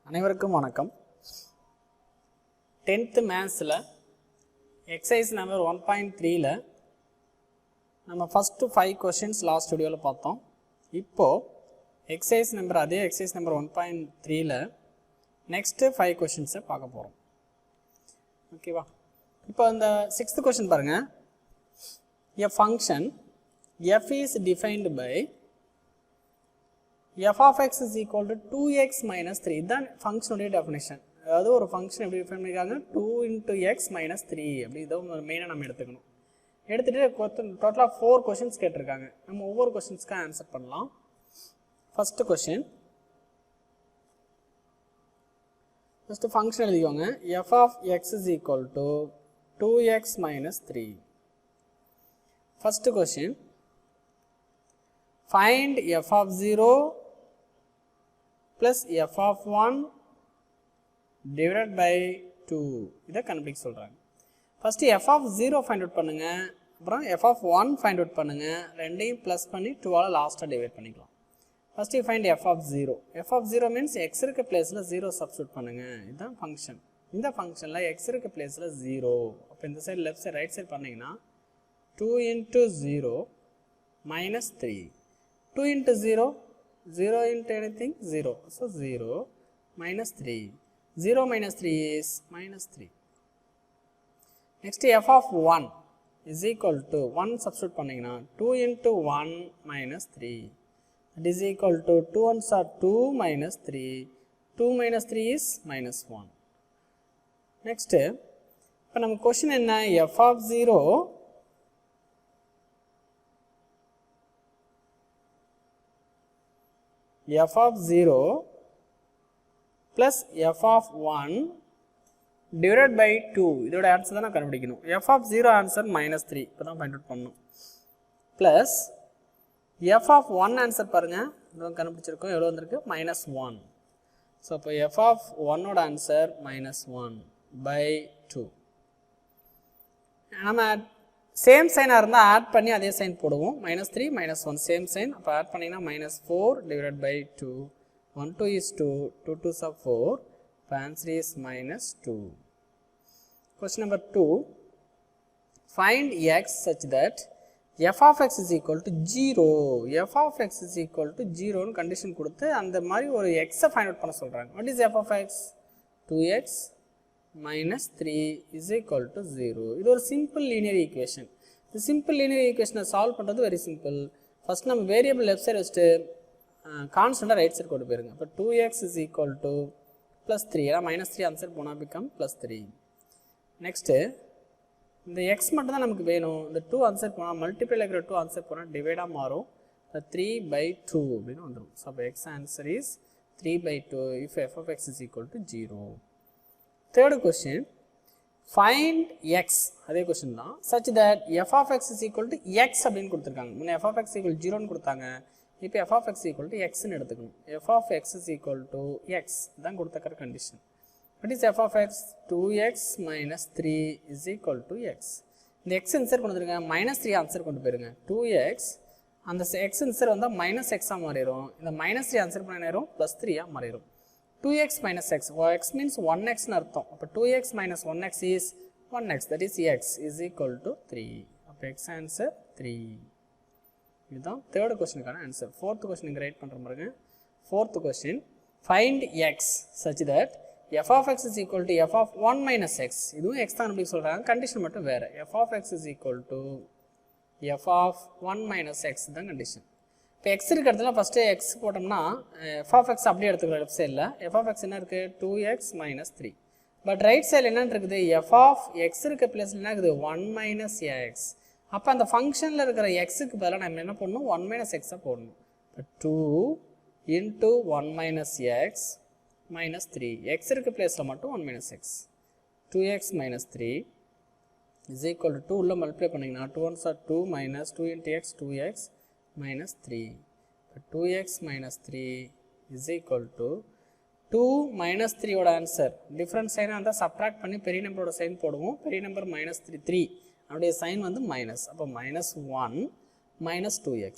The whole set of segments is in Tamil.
அனைவருக்கும் வணக்கம். 10th மேத்ஸில் எக்ஸசைஸ் நம்பர் 1.3ல நம்ம ஃபஸ்ட்டு 5 கொஷின்ஸ் லாஸ்ட் வீடியோவில் பார்த்தோம். இப்போது எக்ஸசைஸ் நம்பர் அதே எக்ஸசைஸ் நம்பர் 1.3ல நெக்ஸ்ட்டு 5 கொஷின்ஸை பார்க்க போகிறோம். ஓகேவா? இப்போ இந்த 6th கொஷின் பாருங்கள். A function f is defined by f of x is equal to 2x minus 3. இதுதான் ஃபங்க்ஷனுடைய டெஃபினேஷன். அதாவது ஒரு ஃபங்க்ஷன் எப்படி டிஃபைன் பண்ணியிருக்காங்க, 2 into x minus 3 அப்படி இதை மெயினாக நம்ம எடுத்துக்கணும். எடுத்துகிட்டு டோட்டலாக 4 கொஷின்ஸ் கேட்டிருக்காங்க. நம்ம ஒவ்வொரு கொஷின்ஸ்க்கு ஆன்சர் பண்ணலாம். ஃபஸ்ட்டு கொஷின், ஃபஸ்ட்டு ஃபங்க்ஷன் எழுதிக்கோங்க. f of x is equal to 2x minus 3. First question, find f of 0 plus f of 1 divided by 2. இதை கண்டுபிடிக்க சொல்கிறாங்க. First f of 0 find out பண்ணுங்கள், அப்புறம் f of 1 ஃபைண்ட் அவுட் பண்ணுங்கள். ரெண்டையும் ப்ளஸ் பண்ணி 2ஆல் லாஸ்ட்டாக டிவைட் பண்ணிக்கலாம். First find f of 0. f of 0 means x இருக்க பிளேஸில் 0 சப்ஸ்டியூட் பண்ணுங்கள். இதுதான் ஃபங்க்ஷன். இந்த ஃபங்க்ஷனில் x இருக்க பிளேஸில் 0. அப்போ இந்த side left side right side பண்ணிங்கன்னா 2 into 0 minus 3. 2 into 0, 0 into anything, 0. So 0 minus 3. 0 minus 3 is minus 3. Next f of 1 is equal to 1 substitute பண்ணிங்கன்னா 2 into 1 minus 3. That is equal to 2 ones are 2 minus 3. 2 minus 3 is minus 1. Next, இப்போ நம்ம question என்ன, f of 0 f of 0 plus f of 1 divided by 2. இதோட ஆன்சர் தான் நான் கண்டுபிடிக்கணும். f of 0 answer minus 3. இப்போ தான் ஃபைண்ட் அவுட் பண்ணணும். plus f of 1 ஆன்சர் பாருங்கள், இதோ கண்டுபிடிச்சிருக்கோம். எவ்வளோ வந்திருக்கு, minus 1. ஸோ இப்போ f of 1 ஓட ஆன்சர் minus 1 by 2. நம்ம சேம் சைனாக இருந்தால் ஆட் பண்ணி அதே சைன் போடுவோம். minus 3 minus 1 same sign. அப்போ ஆட் பண்ணிங்கன்னா minus 4 divided by 2. 1 2 is 2, 2 2s are 4. இப்போ answer is minus 2. Question number 2, find x such that f of x is equal to 0. f of x is equal to 0 condition கொடுத்து அந்த மாதிரி ஒரு எக்ஸை ஃபைண்ட் அவுட் பண்ண சொல்கிறாங்க. what is f of x? 2x minus 3 is equal to 0. இது ஒரு சிம்பிள் லீனியர் ஈக்குவேஷன். இந்த சிம்பிள் லீனியர் ஈக்குவேஷனை சால்வ் பண்ணுறது வெரி சிம்பிள். ஃபஸ்ட் நம்ம வேரியபிள் லெஃப்ட் சைடு வச்சுட்டு கான்ஸ்டண்ட்டாக ரைட் சைடு கொண்டு போயிருங்க. இப்போ 2x is equal to plus 3. ஏன்னா minus 3 ஆன்சர் போனால் பிகம் plus 3. நெக்ஸ்ட்டு இந்த எக்ஸ் மட்டும் தான் நமக்கு வேணும். இந்த 2 ஆன்சர் போனால் மல்டிப்ளை இருக்கிற 2 ஆன்சர் போனால் டிவைடாக மாறும். 3 by 2 அப்படின்னு வந்துடும். ஸோ அப்போ X answer is 3 by 2 if f of x is equal to 0. Third question, find x. அதே question தான். such that f of x is equal to x அப்படின்னு கொடுத்துருக்காங்க. முன்னே f of x equal to 0ன்னு கொடுத்தாங்க. இப்போ f of x equal to xன்னு எடுத்துக்கணும். f of x is equal to x தான் கொடுத்துருக்கிற condition. what is f of x? 2x minus 3 is equal to x. இந்த x இன்சர் கொண்டு வந்துருங்க, minus 3 ஆன்சர் கொண்டு போயிருங்க. 2x அந்த x இன்சர் வந்தால் minus x மாறிடும். இந்த minus 3 ஆன்சர் பண்ண நேரம் plus 3 மாறிடும். 2x minus x, x means 1x ன்னு அர்த்தம். அப்போ 2x minus 1x is 1x, that is x is equal to 3. அப்போ x answer 3. இதுதான் தேர்ட் கொஸ்டினுக்கான ஆன்சர். ஃபோர்த் கொஸ்டினுக்கு ரைட் பண்ணுற பாருங்க. Fourth question, find x such that f of x is equal to f of 1 minus x. இதுவும் x தான் அப்படி சொல்கிறாங்க, கண்டிஷன் மட்டும் வேறு. f of x is equal to f of 1 minus x தான் கண்டிஷன். இப்போ எக்ஸ் இருக்க இடத்துல ஃபஸ்ட்டு எக்ஸ் போட்டோம்னா f of x அப்படியே எடுத்துக்கிறோம். லெஃப்ட் சைடில் f of x என்ன இருக்குது, 2x minus 3. பட் ரைட் சைடில் என்னென்னு இருக்குது, f of x இருக்க பிளேஸில் என்ன இருக்குது, 1 minus x. அப்போ அந்த ஃபங்க்ஷனில் இருக்கிற எக்ஸுக்கு பதிலாக நம்ம என்ன பண்ணணும், 1 minus x போடணும். இப்போ 2 into 1 minus x minus 3. X இருக்க பிளேஸில் மட்டும் 1 minus x. 2x minus 3 is equal to 2 உள்ள மல்டிப்ளை பண்ணிங்கன்னா 2 ones are 2 minus 2 into x 2x minus 3. 2x minus 3 is equal to 2 minus 3 ஓட ஆன்சர் டிஃப்ரெண்ட் சைனாக இருந்தால் சப்ராக்ட் பண்ணி பெரிய நம்பரோட சைன் போடுவோம். பெரிய நம்பர் minus 3 அப்படியே சைன் வந்து மைனஸ். அப்போ minus 1 minus 2x.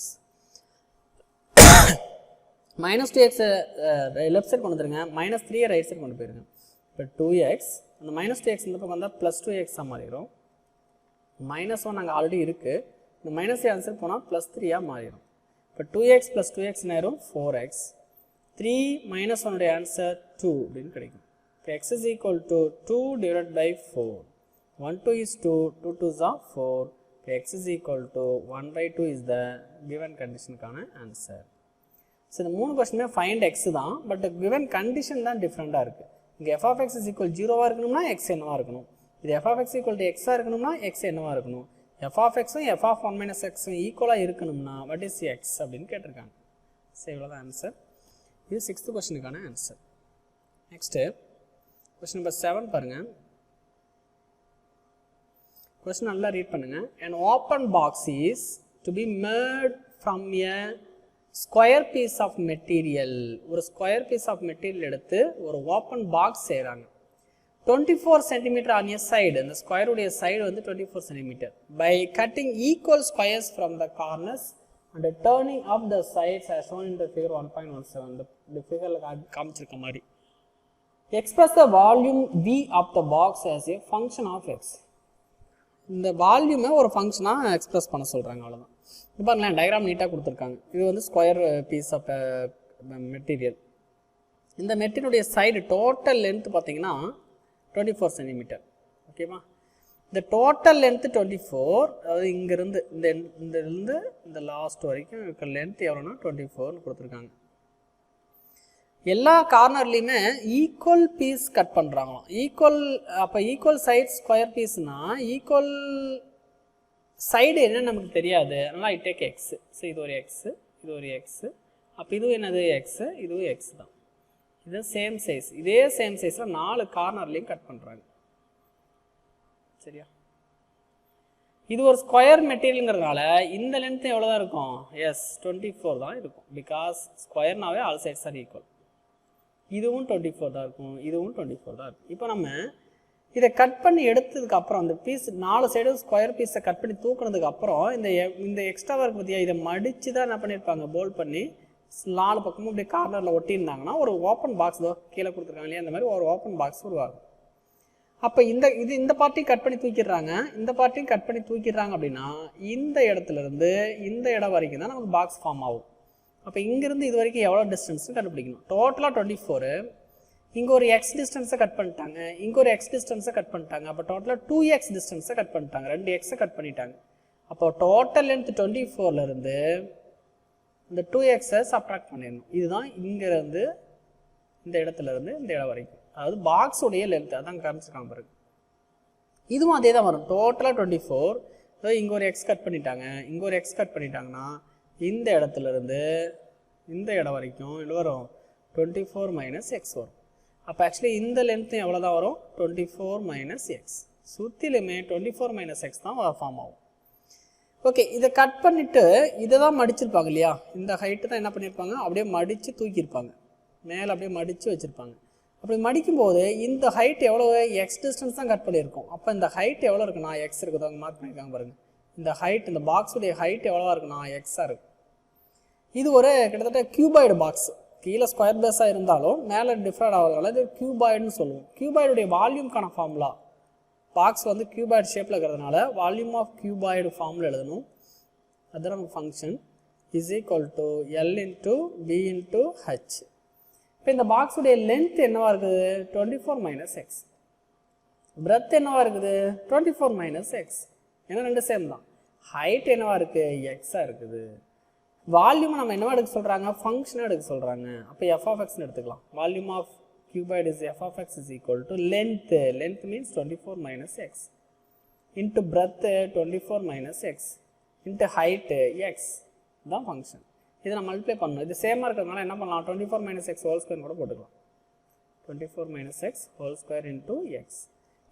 Minus 2x left side கொண்டு வந்துருங்க, மைனஸ் 3 ரைட் சைட் கொண்டு போயிருங்க. இப்போ 2x அந்த மைனஸ் 2x இந்த பக்கம் வந்தால் ப்ளஸ் 2x மாறிடும். மைனஸ் 1 அங்கே ஆல்ரெடி இருக்குது, இந்த மைனஸ் ஆன்சர் போனால் ப்ளஸ் 3 மாறிடும். இப்போ 2x ப்ளஸ் 2x நேரம் 4x, 3 மைனஸ் 1 ஆன்சர் 2 அப்படின்னு கிடைக்கும். இப்போ x is equal to 2 divided by 4. 1 2 is 2, 2 2s are 4. இப்போ x is equal to 1 by 2 is the given conditionக்கான ஆன்சர். ஸோ இந்த 3 கொஸ்டினுமே ஃபைண்ட் x தான், பட் given கண்டிஷன் தான் டிஃப்ரெண்ட்டாக இருக்குது. இங்கே f of x is equal 0 இருக்கணும்னா x என்னவாக இருக்கணும், இது f of x equal to x இருக்கணும்னா x என்னவாக இருக்கணும், f of x f of 1 minus x ஈக்குவலாக இருக்கணும்னா what is x அப்படின்னு கேட்டிருக்காங்க. ஸோ இவ்வளோதான் ஆன்சர். இது 6th கொஸ்டினுக்கான ஆன்சர். நெக்ஸ்ட்டு கொஸ்டின் நம்பர் 7 பாருங்கள். கொஸ்டின் நல்லா ரீட் பண்ணுங்கள். an open box is to be made from a square piece of material. ஒரு ஸ்கொயர் பீஸ் ஆஃப் மெட்டீரியல் எடுத்து ஒரு ஓப்பன் பாக்ஸ் செய்கிறாங்க. 24 cm on a side, இந்த ஸ்கொயருடைய சைடு வந்து 24 cm. by cutting equal squares from the corners and turning up the sides as shown in the figure 1.17. இந்த ஃபிகரில் காமிச்சிருக்க மாதிரி express the volume V of the box as a function of x. இந்த வால்யூமை ஒரு ஃபங்க்ஷனாக எக்ஸ்பிரஸ் பண்ண சொல்கிறாங்க, அவ்வளோதான். இது பாருங்களேன், டயக்ராம் நீட்டாக கொடுத்துருக்காங்க. இது வந்து ஸ்கொயர் பீஸ் ஆஃப் மெட்டீரியல். இந்த மெட்டீரியலுடைய சைடு டோட்டல் லென்த் பார்த்தீங்கன்னா 24 cm. ஓகேவா? இந்த டோட்டல் லென்த்து 24, அதாவது இங்கேருந்து இருந்து இந்த லாஸ்ட் வரைக்கும் இருக்கிற லென்த் எவ்வளோனா 24னு கொடுத்துருக்காங்க. எல்லா கார்னர்லையுமே ஈக்குவல் பீஸ் கட் பண்ணுறாங்களாம். ஈக்குவல், அப்போ ஈக்குவல் சைட் ஸ்கொயர் பீஸ்னால் ஈக்குவல் சைடு என்னன்னு நமக்கு தெரியாது, அதனால் ஐ டேக் எக்ஸு. ஸோ இது ஒரு எக்ஸு, இது ஒரு எக்ஸு, அப்போ இதுவும் என்னது எக்ஸு, இதுவும் எக்ஸ் தான். இது சேம் சைஸ், இதே சேம் சைஸில் 4 கார்னர்லையும் கட் பண்ணுறாங்க. சரியா? இது ஒரு ஸ்கொயர் மெட்டீரியலுங்கிறதுனால இந்த லென்த்து எவ்வளோ தான் இருக்கும், எஸ் 24 தான் இருக்கும். பிகாஸ் ஸ்கொயர்னாவே ஆல் சைட்ஸ் ஆர் ஈக்குவல். இதுவும் 24 தான் இருக்கும், இதுவும் 24 தான் இருக்கும். இப்போ நம்ம இதை கட் பண்ணி எடுத்ததுக்கு அப்புறம் அந்த பீஸ் 4 சைடும் ஸ்கொயர் பீஸை கட் பண்ணி தூக்குனதுக்கு அப்புறம் இந்த எக்ஸ்ட்ராவாக இருக்கு பார்த்தியா, இதை மடித்து தான் என்ன பண்ணியிருப்பாங்க, போல்ட் பண்ணி 4 பக்கமும் இப்படி கார்னரில் ஒட்டியிருந்தாங்கன்னா ஒரு ஓப்பன் பாக்ஸ் தான் கீழே கொடுத்துருக்காங்க இல்லையா, அந்த மாதிரி ஒரு ஓப்பன் பாக்ஸ் உருவாகும். அப்போ இந்த பார்ட்டியும் கட் பண்ணி தூக்கிடுறாங்க, இந்த பார்ட்டியும் கட் பண்ணி தூக்கிடுறாங்க அப்படின்னா இந்த இடத்துலேருந்து இந்த இடம் வரைக்கும் தான் நமக்கு பாக்ஸ் ஃபார்ம் ஆகும். அப்போ இங்கேருந்து இது வரைக்கும் எவ்வளோ டிஸ்டன்ஸ்னு கண்டுபிடிக்கணும். டோட்டலாக 24, இங்கே ஒரு எக்ஸ் டிஸ்டன்ஸை கட் பண்ணிட்டாங்க, இங்கே ஒரு எக்ஸ் டிஸ்டன்ஸை கட் பண்ணிட்டாங்க. அப்போ டோட்டலாக 2x டிஸ்டன்ஸை கட் பண்ணிட்டாங்க, 2 எக்ஸை கட் பண்ணிட்டாங்க. அப்போ டோட்டல் லென்த் 24லேருந்து இந்த 2xஐ சப்ட்ராக்ட் பண்ணிடணும். இதுதான் இங்கேருந்து இந்த இடத்துலேருந்து இந்த இடம் வரைக்கும், அதாவது பாக்ஸுடைய லென்த் அதான் காமிச்சிருக்காங்க பாருங்க. இதுவும் அதே தான் வரும். டோட்டலாக 24, இங்கே ஒரு எக்ஸ் கட் பண்ணிட்டாங்க, இங்கே ஒரு எக்ஸ் கட் பண்ணிட்டாங்கன்னா இந்த இடத்துலேருந்து இந்த இடம் வரைக்கும் இது வரும் 24 மைனஸ் எக்ஸ் வரும். அப்போ ஆக்சுவலி இந்த லென்த்தும் எவ்வளோ தான் வரும், 24 மைனஸ் எக்ஸ். சுற்றிலுமே 24 மைனஸ் எக்ஸ் தான் ஃபார்ம் ஆகும். ஓகே, இதை கட் பண்ணிவிட்டு இதை தான் மடிச்சிருப்பாங்க இல்லையா, இந்த ஹைட்டு தான் என்ன பண்ணியிருப்பாங்க, அப்படியே மடித்து தூக்கியிருப்பாங்க, மேலே அப்படியே மடித்து வச்சுருப்பாங்க. அப்படி மடிக்கும்போது இந்த ஹைட் எவ்வளோ, எக்ஸ் டிஸ்டன்ஸ் தான் கட் பண்ணியிருக்கோம். அப்போ இந்த ஹைட் எவ்வளோ இருக்குன்னா எக்ஸ் இருக்குது, அவங்க மார்க் பண்ணியிருக்காங்க பாருங்கள். இந்த ஹைட், இந்த பாக்ஸுடைய ஹைட் எவ்வளோவா இருக்குன்னா எக்ஸாக இருக்குது. இது ஒரு கிட்டத்தட்ட கியூபாய்டு பாக்ஸ், கீழே ஸ்கொயர் பேஸாக இருந்தாலும் மேலே டிஃப்ரெண்ட் ஆகிறதுனால இது கியூபாய்டுன்னு சொல்லுவோம். கியூபாய்டுடைய வால்யூம்கான ஃபார்முலா, பாக்ஸ் வந்து கியூபாய்டு ஷேப்பில் இருக்கிறதுனால வால்யூம் ஆஃப் கியூபாய்டு ஃபார்மில் எழுதணும். அதுதான் நம்ம function is equal to L into B into H. இப்போ இந்த பாக்ஸுடைய லென்த் என்னவா இருக்குது, 24 மைனஸ் எக்ஸ். பிரெத் என்னவா இருக்குது, 24 மைனஸ் எக்ஸ். ஏன்னா ரெண்டு சேம் தான். ஹைட் என்னவா இருக்குது, எக்ஸாக இருக்குது. வால்யூமை நம்ம என்னவா எடுக்க சொல்கிறாங்க, ஃபங்க்ஷனாக எடுக்க சொல்கிறாங்க. அப்போ எஃப் ஆஃப் எக்ஸ்னு எடுத்துக்கலாம். Volume of cuboid is f of x is equal to length. Length means 24 minus x into breadth 24 minus x into height x. தான் ஃபங்க்ஷன். இதை நம்ம மல்டிப்ளை பண்ணணும். இது சேமாக இருக்கிறதுனால என்ன பண்ணலாம், 24 minus x whole square கூட போட்டுக்கலாம். 24 minus x whole square into x.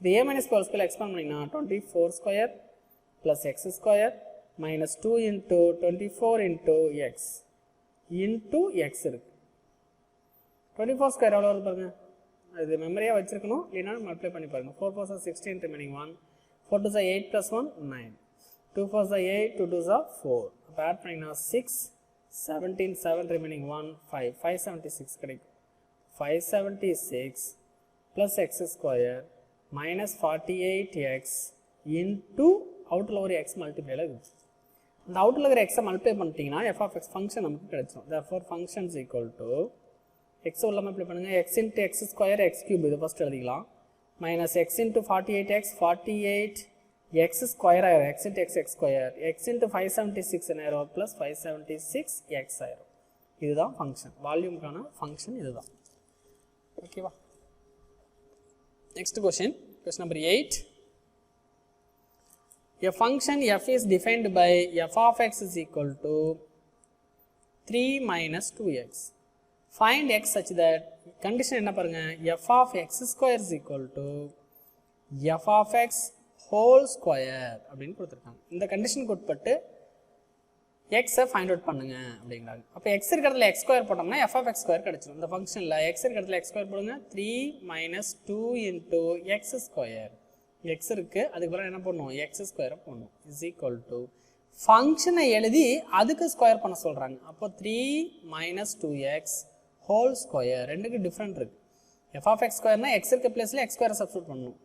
இது a minus whole square expand பண்ணிங்கன்னா 24 square plus x square minus 2 into 24 into x into x இருக்கு. 24 ஸ்கொயர் எவ்வளோ வருது பாருங்க, இது மெமரியாக வச்சுருக்கணும், இல்லைனா மல்டிப்ளை பண்ணி பாருங்கள். 4 4 are 16 remaining 1, 4 2 are 8 plus 1 9, 2 4 are 8, 2 2 are 4. அப்போ ஆட் பண்ணிங்கன்னா 6 17 7 remaining 1 5 576 கிடைக்கும் 576 plus x square minus 48x into அவுட்டில் ஒரு x மல்டிப்ளைல இருக்குது. இந்த அவுட்டில் இருக்கிற எக்ஸை மல்டிப்ளை பண்ணிட்டீங்கன்னா f of x ஃபங்க்ஷன் நமக்கு கிடைச்சிடும். therefore function is equal to x உள்ள மல்டிப்ளை பண்ணுங்க x into x square x cube இது ஃபர்ஸ்ட் எழுதிக்கலாம் minus x into 48x 48 x square ஆயிரும் x into x square x into 576 ஆயிரும் plus 576 x ஆயிரும். இதுதான் ஃபங்க்ஷன், வால்யூமுக்கான ஃபங்க்ஷன் இதுதான். ஓகேவா? Next question number 8. A function f is defined by f of x is equal to 3 minus 2x. Find x such that condition என்ன பாருங்க f of x square is equal to f of x whole square அப்படின்னு கொடுத்துருக்காங்க. இந்த கண்டிஷனுக்கு உட்பட்டு x ஃபைண்ட் அவுட் பண்ணுங்க அப்படிங்கிறாங்க. அப்போ x இருக்கிறதுல x ஸ்கொயர் போட்டோம்னா f of x ஸ்கொயர் கிடைச்சிடும். இந்த ஃபங்க்ஷனில் x இருக்கிறதுல x ஸ்கொயர் போடுங்க 3 minus 2 into x square. x இருக்கு, அதுக்கு பிறகு என்ன பண்ணுவோம் x ஸ்கொயரை போடணும் இஸ் ஈக்குவல் டு ஃபங்க்ஷனை எழுதி அதுக்கு ஸ்கொயர் பண்ண சொல்கிறாங்க. அப்போ 3 minus 2x ஹோல் ஸ்கொயர் ரெண்டுக்கு டிஃப்ரெண்ட் இருக்குது. f of x ஸ்கொயர்னா x இருக்க பிளேஸில் x ஸ்கொயரை சப்ஸ்டியூட் பண்ணணும்.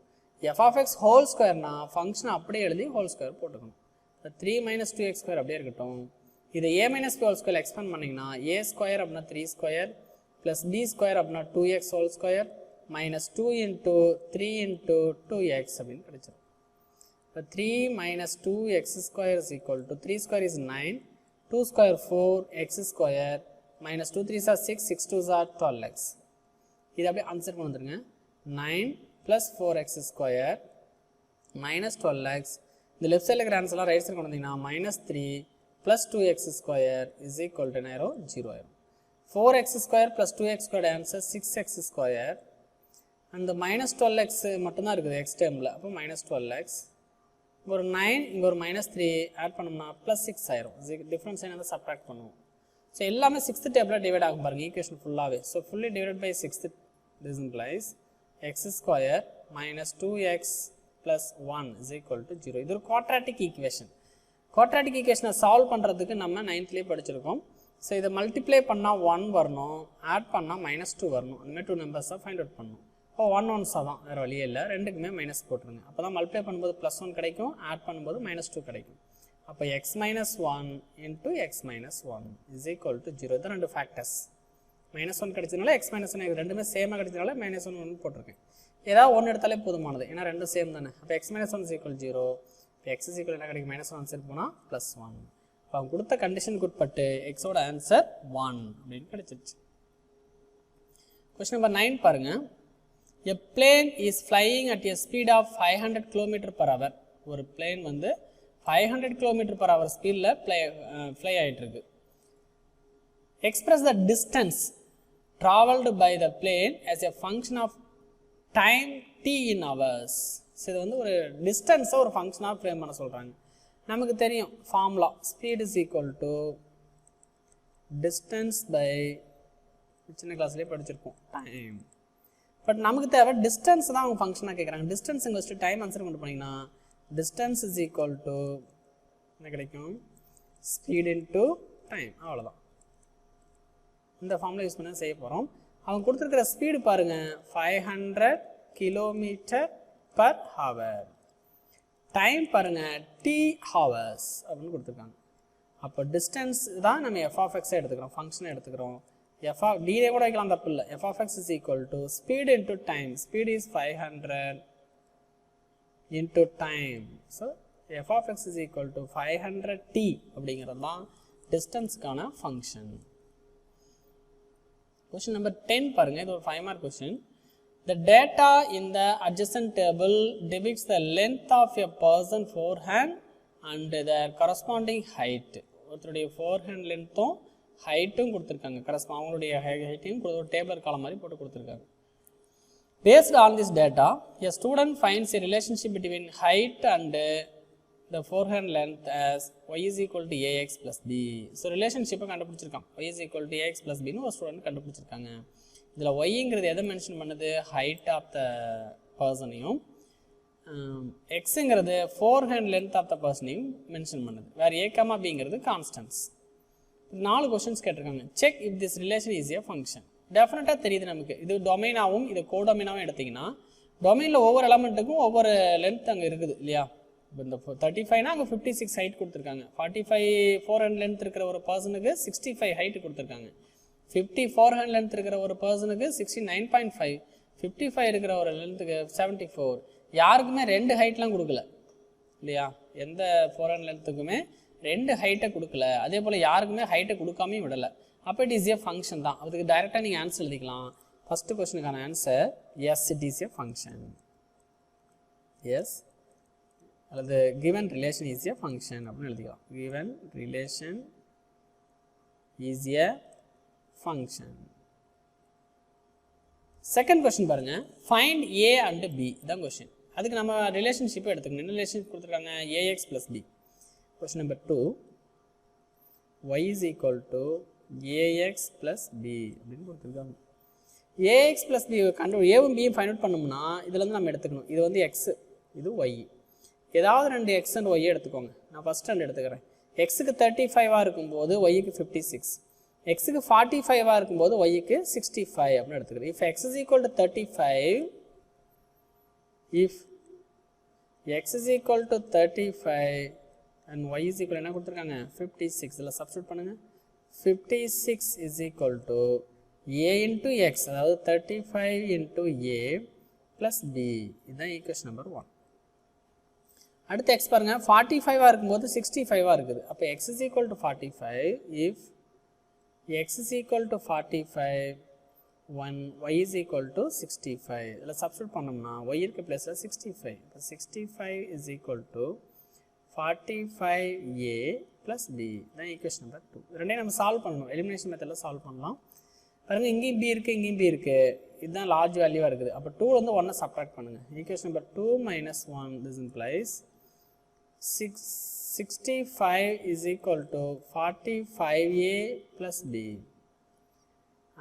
f of x ஹோல் ஸ்கொயர்னா ஃபங்க்ஷனை அப்படியே எழுதி ஹோல் ஸ்கொயர் போட்டுக்கணும். 3 minus 2x ஸ்கொயர் அப்படியே இருக்கட்டும். இதை a minus b whole square expand பண்ணிங்கன்னா a ஸ்கொயர் அப்படின்னா 3 ஸ்கொயர் ப்ளஸ் b ஸ்கொயர் அப்படின்னா 2x whole square minus 2 into 3 into 2x அப்படின்னு கிடைச்சிடும். இப்போ 3 minus 2x square is equal to 3 square is 9, 2 square 4 x square minus 2 3s are 6, 6 2s are 12x. இது அப்படியே ஆன்சர் கொண்டு வந்துருங்க. 9 plus 4x square minus 12x. இந்த லெஃப்ட் சைடில் இருக்கிற ஆன்சர்லாம் ரைட் சைடு கொண்டு வந்தீங்கன்னா minus 3 plus 2x square is equal to 0 ஆயிரும். 4x square plus 2x square answer 6x square. அந்த மைனஸ் 12x மட்டும்தான் இருக்குது எக்ஸ் டேர்மில். அப்போ மைனஸ் 12x ஒரு 9 இங்கே ஒரு -3 ஆட் பண்ணோம்னா +6 ஆயிரும். டிஃப்ரென்ஸ் என்ன சப்ட்ராக்ட் பண்ணுவோம். ஸோ எல்லாமே 6th டேபிளில் டிவைட் ஆகும் பாருங்கள் ஈக்குவேஷன் ஃபுல்லாகவே. So fully divide by 6th this implies x square minus 2x plus 1 is equal to 0. இது ஒரு குவாட்ராட்டிக் ஈக்குவேஷன். குவாட்ராட்டிக் ஈக்குவேஷனை சால்வ் பண்ணுறதுக்கு நம்ம 9th படிச்சிருக்கோம். ஸோ இதை மல்டிப்ளை பண்ணால் 1 வரணும், ஆட் பண்ணால் -2 வரணும். அந்தமாதிரி 2 நம்பர்ஸை ஃபைண்ட் அவுட் பண்ணணும். இப்போ 1 1 தான், வேறு வழியே இல்லை. ரெண்டுக்குமே மைனஸ் போட்டுருங்க. அப்போ தான் மல்டிப்ளை பண்ணும்போது +1 கிடைக்கும், ஆட் பண்ணும்போது -2 கிடைக்கும். அப்போ x minus 1 into x minus 1 is equal to 0. இது ரெண்டு ஃபேக்டர்ஸ். -1 கிடைச்சதுனால x minus 1 ரெண்டுமே சேமாக கிடைச்சதுனால -1 1 போட்டிருக்கேன். ஏதாவது ஒன்று எடுத்தாலே போதுமானது, ஏன்னா ரெண்டும் சேம் தானே. அப்போ x minus 1 is equal 0. இப்போ x is equal என்ன கிடைக்கும் -1 செட் போனால் +1. இப்போ அவங்க கொடுத்த கண்டிஷனுக்கு உட்பட்டு எக்ஸோட ஆன்சர் 1 அப்படின்னு கிடைச்சிருச்சு. கொஸ்டின் நம்பர் 9 பாருங்கள். A plane is flying at a speed of 500 km per hour. ஒரு plane வந்து 500 km per hour ஸ்பீடில் fly ஆகிட்டு இருக்கு. Express the distance traveled by the plane as a function of time t in hours. So இது வந்து ஒரு டிஸ்டன்ஸை ஒரு ஃபங்க்ஷனாக ஃப்ரேம் பண்ண சொல்கிறாங்க. நமக்கு தெரியும் formula speed is equal to distance by சின்ன கிளாஸ்லேயே படிச்சிருப்போம் டைம். பட் நமக்கு தேவை டிஸ்டன்ஸ் தான் அவங்க ஃபங்க்ஷனாக கேட்குறாங்க. டிஸ்டன்ஸ் இங்கே வச்சுட்டு டைம் ஆன்சர் கொண்டு போனீங்கன்னா டிஸ்டன்ஸ் இஸ் ஈக்குவல் டு என்ன கிடைக்கும் ஸ்பீட் இன்ட்டு டைம். அவ்வளோதான். இந்த ஃபார்முலா யூஸ் பண்ணி செய்ய போகிறோம். அவங்க கொடுத்துருக்கிற ஸ்பீடு பாருங்கள் 500 km/h. டைம் பாருங்கள் t hours அப்படின்னு கொடுத்துருக்காங்க. அப்போ டிஸ்டன்ஸ் தான் நம்ம f of x எடுத்துக்கிறோம், ஃபங்க்ஷனை எடுத்துக்கிறோம். f of d கூட வைக்கலாம் தப்பு இல்லை. f of x is equal to speed into time. Speed is 500 into time. So f of x is equal to 500t அப்படிங்கிறது தான் டிஸ்டன்ஸ்க்கான ஃபங்க்ஷன். கொஸ்டின் நம்பர் 10 பாருங்க. இது ஒரு 5 mark question. The data in the adjacent table depicts the length of a person forehand and their corresponding height. ஒருத்தருடைய forehand லென்த்தும் ஹைட்டும் கொடுத்துருக்காங்க. அவங்களுடைய ஹைட்டையும் ஒரு டேபிள் காலம் மாதிரி போட்டு கொடுத்துருக்காங்க. Based on this data, a student finds a relationship between height and the forehand length as y is equal to ax plus b. So ரிலேஷன்ஷிப்பை கண்டுபிடிச்சிருக்கான். y is equal to ax plus bன்னு ஒரு ஸ்டூடெண்ட் கண்டுபிடிச்சிருக்காங்க. இதில் ஒய்ங்கிறது எதை மென்ஷன் பண்ணுது ஹைட் ஆஃப் த பர்சனையும், எக்ஸுங்கிறது fore hand length of the பர்சனையும் மென்ஷன் பண்ணுது. வேறு ஏ கமா பிங்கிறது கான்ஸ்டன்ஸ். 4 கொஸ்டின்ஸ் கேட்டிருக்காங்க. Check if this relation is a function. டெஃபினட்டாக தெரியுது நமக்கு. இது டொமைனாகவும் இது கோடொமைனாகவும் எடுத்திங்கன்னா டொமைனில் ஒவ்வொரு எலமெண்ட்டுக்கும் ஒவ்வொரு லென்த் அங்கே இருக்குது இல்லையா. இப்போ இந்த 35னா அங்கே 56 ஹைட் கொடுத்துருக்காங்க. 45 400 லென்த் இருக்கிற ஒரு பர்சனுக்கு 65 ஹைட் கொடுத்துருக்காங்க. 50 400 லென்த் இருக்கிற ஒரு பர்சனுக்கு 69.5, 55 இருக்கிற ஒரு லென்த்துக்கு 74. யாருக்குமே 2 ஹைட்லாம் கொடுக்கல இல்லையா. எந்த 400 லென்த்துக்குமே 2 ஹைட்டை கொடுக்கல. அதே போல் யாருக்குமே ஹைட்டை கொடுக்காமே விடலை. அப்போ இட் இஸ் ஏ ஃபங்க்ஷன் தான். அதுக்கு டைரெக்டாக நீங்கள் ஆன்சர் எழுதிக்கலாம். ஃபஸ்ட்டு கொஸ்டினுக்கான answer yes, it is a function. Yes அல்லது given relation is a function அப்படின்னு எழுதிக்கலாம். given relation is a function. Second question பாருங்க, ஃபைண்ட் a and b தான் கொஸ்டின். அதுக்கு நம்ம ரிலேஷன்ஷிப்பை எடுத்துக்கணும். என்ன ரிலேஷன் கொடுத்துருக்காங்க? ax plus b. Question number 2, y is equal to ax plus b அப்படின்னு கொடுத்துருக்காங்க. ax plus b ஏவும் பியும் ஃபைண்ட் அவுட் பண்ணோம்னா இதில் வந்து நம்ம எடுத்துக்கணும். இது வந்து x, இது y. ஏதாவது 2 x and y எடுத்துக்கோங்க. நான் ஃபஸ்ட் ரெண்டு எடுத்துக்கிறேன். எக்ஸுக்கு 35 இருக்கும்போது ஒய்க்கு 56, எக்ஸுக்கு 45 இருக்கும்போது ஒய்க்கு 65 அப்படின்னு எடுத்துக்கிறேன். If x is equal to 35, if x is equal to 35 and y is equal என்ன கொடுத்துருக்காங்க? 56. இதில் சப்ஸ்டியூட் பண்ணுங்க. 56 is equal to a into x, அதாவது 35 into a plus b. இதுதான் ஈக்குவேஷன் நம்பர் 1. அடுத்து x பாருங்க, 45 இருக்கும்போது 65 இருக்குது. அப்போ x is equal to 45. if x is equal to 45, when y is equal to 65. இதில் சப்ஸ்டியூட் பண்ணோம்னா y இருக்க பிளேஸில் 65. இப்போ 65 is equal to 45a plus b. தான் ஈக்குவேஷன் நம்பர் 2. ரெண்டையும் நம்ம சால்வ் பண்ணணும். எலிமினேஷன் மெத்தடில் சால்வ் பண்ணலாம். பாருங்க, இங்கேயும் b இருக்குது, இங்கேயும் b இருக்குது. இதுதான் லார்ஜ் வேல்யூவாக இருக்குது. அப்போ 2 வந்து 1 சப்ட்ராக்ட் பண்ணுங்கள். Equation number 2 minus 1, this implies 65 is equal to 45a plus b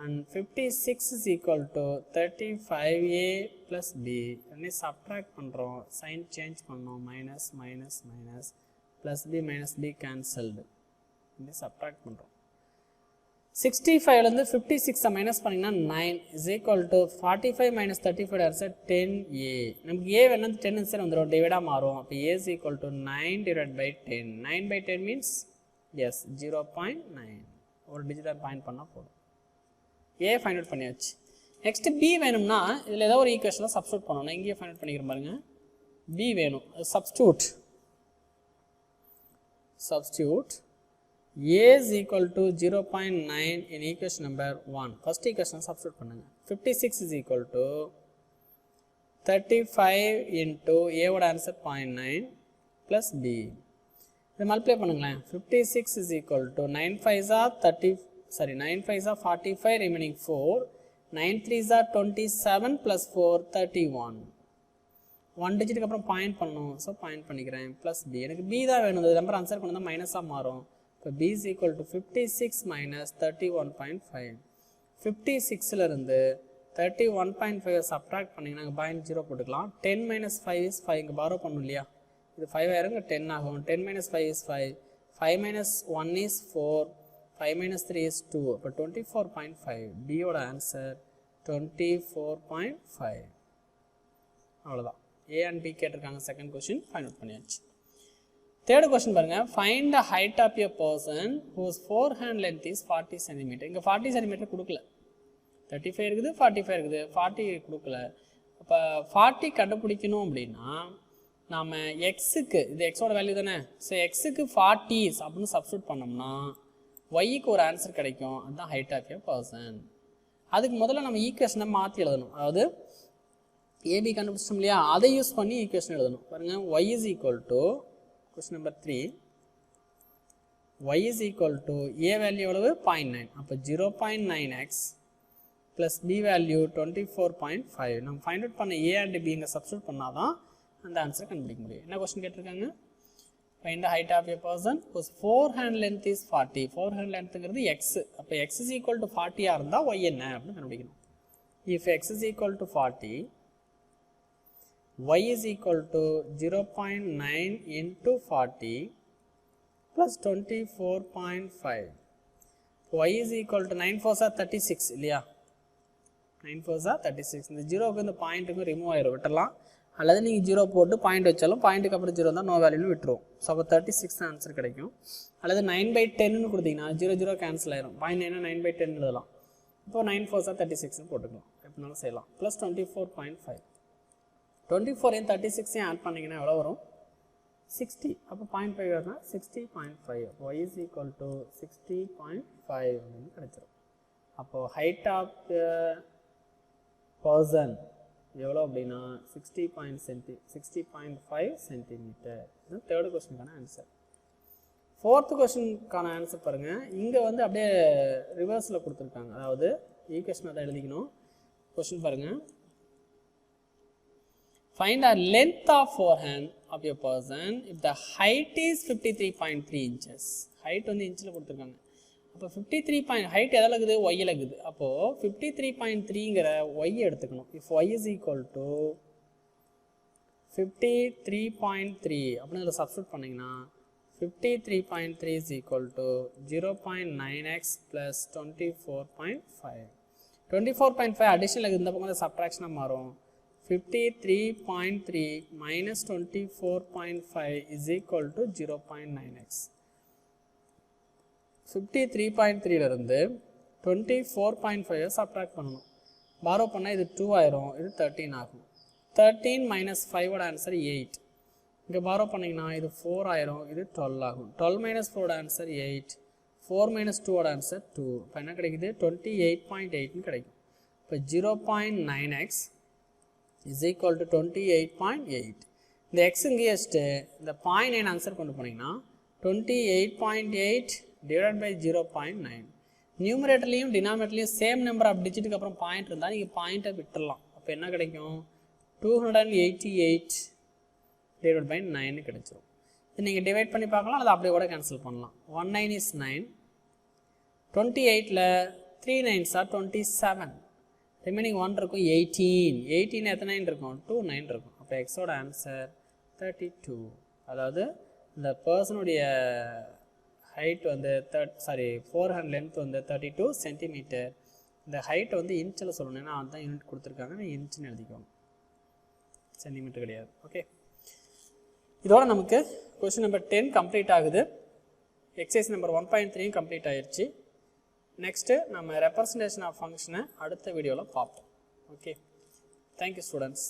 and 56 is equal to 35a plus b. and subtract பண்றோம், sign change பண்ணோம், minus minus minus plus b minus b cancelled. and subtract பண்றோம். 65 ல இருந்து 56 மைனஸ் பண்ணீங்கன்னா 9 is equal to 45 minus 35 answer 10a. நமக்கு a வேணா 10 ஆன்சர் வந்துரும், டிவைடா மாறும். அப்ப a is equal to 9 divided by 10. 9 by 10 means yes 0.9. ஒரு டிஜிட் பாயிண்ட் பண்ணா போதும். a ஃபைண்ட் அவுட் பண்ணியாச்சு. நெக்ஸ்ட் b வேணும்னா இதுல ஏதோ ஒரு ஈக்குவேஷனை சப்ஸ்டிட்யூட் பண்ணனும். இங்கேயே ஃபைண்ட் அவுட் பண்ணிக்கிறேன் பாருங்க. b வேணும், substitute a is equal to 0.9 in equation number 1. First equation substitute பண்ணுங்க. 56 is equal to 35 into a would answer 0.9 plus b. இதை மல்டிப்ளை பண்ணுங்களேன். 56 is equal to 9 5s are 45 remaining 4, 9 3s are 27 plus 4 31. 1 டிஜிட்டுக்கு அப்புறம் பாயிண்ட் பண்ணணும். ஸோ பாயிண்ட் பண்ணிக்கிறேன் ப்ளஸ் b. எனக்கு b தான் வேணும். இந்த நம்பர் ஆன்சர் கொண்டு வந்தால் மைனஸாக மாறும். இப்போ b is equal to 56 minus 31.5. 56ல இருந்து 31.5 சப்ட்ராக்ட் பண்ணிங்கன்னா நாங்கள் பாயிண்ட் 0 போட்டுக்கலாம். 10 minus 5 is 5. இங்கே பாரோ பண்ணும் இல்லையா, இது 5 ஆயிரம், 10 ஆகும். 10 minus 5 is 5. 5 minus 1 is 4. 5 minus 3 is 2. அப்போ 24.5. b யோட ஆன்சர் 24.5. அவ்வளோதான். a and b கேட்டிருக்காங்க. செகண்ட் கொஸ்டின் ஃபைண்ட் அவுட் பண்ணியாச்சு. தேர்ட் கொஸ்டின் பாருங்க, find the height of a person whose forehand length is 40 centimetre. இங்கே 40 சென்டிமீட்டர் கொடுக்கல, 35 இருக்குது, 45 இருக்குது, 40 கொடுக்கல. அப்போ 40 கண்டுபிடிக்கணும் அப்படின்னா நாம் எக்ஸுக்கு, இது எக்ஸோட வேல்யூ தானே, ஸோ எக்ஸுக்கு 40 அப்படின்னு சப்ஸ்டியூட் பண்ணோம்னா ஒய்க்கு ஒரு ஆன்சர் கிடைக்கும். அதுதான் ஹைட் ஆஃப் எ பர்சன். அதுக்கு முதல்ல நம்ம ஈக்குவேஷனை மாற்றி எழுதணும். அதாவது ஏபி கண்டுபிடிச்சோம் இல்லையா, அதை யூஸ் பண்ணி ஈக்குவேஷன் எழுதணும். பாருங்கள், Y is equal to question number 3, y is equal to a value எவ்வளவு 0.9. அப்போ 0.9x plus b value 24.5. நம்ம ஃபைண்ட் அவுட் பண்ண a and b இங்கே சப்ஸ்டியூட் பண்ணாதான் அந்த ஆன்சர் கண்டுபிடிக்க முடியும். என்ன கொஸ்டின் கேட்டிருக்காங்க? Find the height of a person whose forehand length is 40. forehand lengthங்கிறது x. அப்போ x is equal to 40 இருந்தால் y என்ன அப்படின்னு கண்டுபிடிக்கணும். if x is equal to 40, y is equal to 0.9 into 40 plus 24.5. y is equal to 9 4s are 36 இல்லையா 9 4s are 36 இந்த ஜீரோக்கு இந்த பாயிண்ட்டுக்கும் ரிமூவ் ஆயிரும் விட்டுறலாம் அல்லது நீங்கள் ஜீரோ போட்டு பாயிண்ட் வச்சாலும் பாயிண்ட்டுக்கு அப்புறம் ஜீரோ தான் நோ வேல்யூன்னு விட்டுருவோம் ஸோ அப்போ 36 ஆன்சர் கிடைக்கும் அல்லது 9/10ன்னு கொடுத்தீங்கன்னா 0 0 கேன்சல் ஆயிரும் பாயிண்ட் என்ன 9/10 எழுதலாம் இப்போ 9 4s are 36ன்னு போட்டுக்கலாம் எப்படினாலும் செய்யலாம் ப்ளஸ் 24.5 24 and 36 ஆட் பண்ணிங்கன்னா எவ்வளோ வரும் 60 அப்போ 0.5 வருதுன்னா 60.5 y is equal to 60.5 அப்படின்னு கிடைச்சிரும் அப்போது ஹைட் ஆஃப் பர்சன் எவ்வளோ அப்படின்னா 60.5 சென்டிமீட்டர் இது தேர்டு கொஸ்டினுக்கான ஆன்சர் ஃபோர்த்து கொஸ்டினுக்கான ஆன்சர் பாருங்கள் இங்கே வந்து அப்படியே ரிவர்ஸில் கொடுத்துருக்காங்க அதாவது ஈக்குவேஷன் அதை எழுதிக்கணும் கொஸ்டின் பாருங்கள் find the length of forehand of your person if the height is 53.3 inches height வந்து இன்ச்சில் கொடுத்துருக்காங்க அப்போ 53 ஹைட் எதில் இருக்குது ஒய்யில் இருக்குது அப்போது 53.3ங்கிற ஒய் எடுத்துக்கணும் if Y is equal to 53.3 அப்படின்னு இதில் சப்ஸ்டியூட் பண்ணிங்கன்னா 53.3 is equal to 0.9x plus 24.5 24.5 additional இந்த பக்கம் சப்ட்ராக்ஷனாக மாறும் 53.3 minus 24.5 is equal to 0.9x 53.3 இருந்து 24.5 சப்ட்ராக்ட் பண்ணணும் பாரோ பண்ணால் இது 2 ஆயிரும் இது 13 ஆகும் 13 minus 5 ஓட ஆன்சர் 8 இங்கே பாரோ பண்ணிங்கன்னா இது 4 ஆயிரும் இது 12 ஆகும் 12 minus 4 ஓட ஆன்சர் 8 4 minus 2 ஓட ஆன்சர் 2 இப்போ என்ன கிடைக்குது 28.8ன்னு கிடைக்கும் இப்போ 0.9x is equal to 28.8 இந்த x இங்கே வச்சுட்டு இந்த 0.9 ஆன்சர் கொண்டு போனீங்கன்னா 28.8 divided by 0.9 நியூமரேட்டர்லையும் டினாமினேட்டர்லையும் சேம் நம்பர் ஆஃப் டிஜிட்டுக்கு அப்புறம் பாயிண்ட் இருந்தால் நீங்கள் பாயிண்ட்டை விட்டுடலாம் அப்போ என்ன கிடைக்கும் 288 divided by 9 கிடைச்சிரும் இது நீங்கள் டிவைட் பண்ணி பார்க்கலாம் அது அப்படியே கூட கேன்சல் பண்ணலாம் 19 is 9 28ல் 3 9s are 27 ரிமைனிங் 1 இருக்கும் 18 எத்தனை 9 இருக்கும் 2 9 இருக்கும் அப்போ எக்ஸோட ஆன்சர் 32 அதாவது இந்த பர்சனுடைய ஹைட் வந்து ஃபோர்ஹேண்ட் லென்த் வந்து 32 சென்டிமீட்டர் இந்த ஹைட்டை வந்து இன்ச்சில் சொல்லணும் ஏன்னா அதுதான் யூனிட் கொடுத்துருக்காங்க இன்ச்சுன்னு எழுதிக்கோங்க சென்டிமீட்டர் கிடையாது ஓகே இதோட நமக்கு கொஸ்டின் நம்பர் 10 கம்ப்ளீட் ஆகுது எக்ஸசைஸ் நம்பர் 1.3 கம்ப்ளீட் ஆயிடுச்சு நெக்ஸ்ட்டு நம்ம ரெப்ரசன்டேஷன் ஆஃப் ஃபங்க்ஷனை அடுத்த வீடியோவில் பார்ப்போம் ஓகே தேங்க்யூ ஸ்டூடெண்ட்ஸ்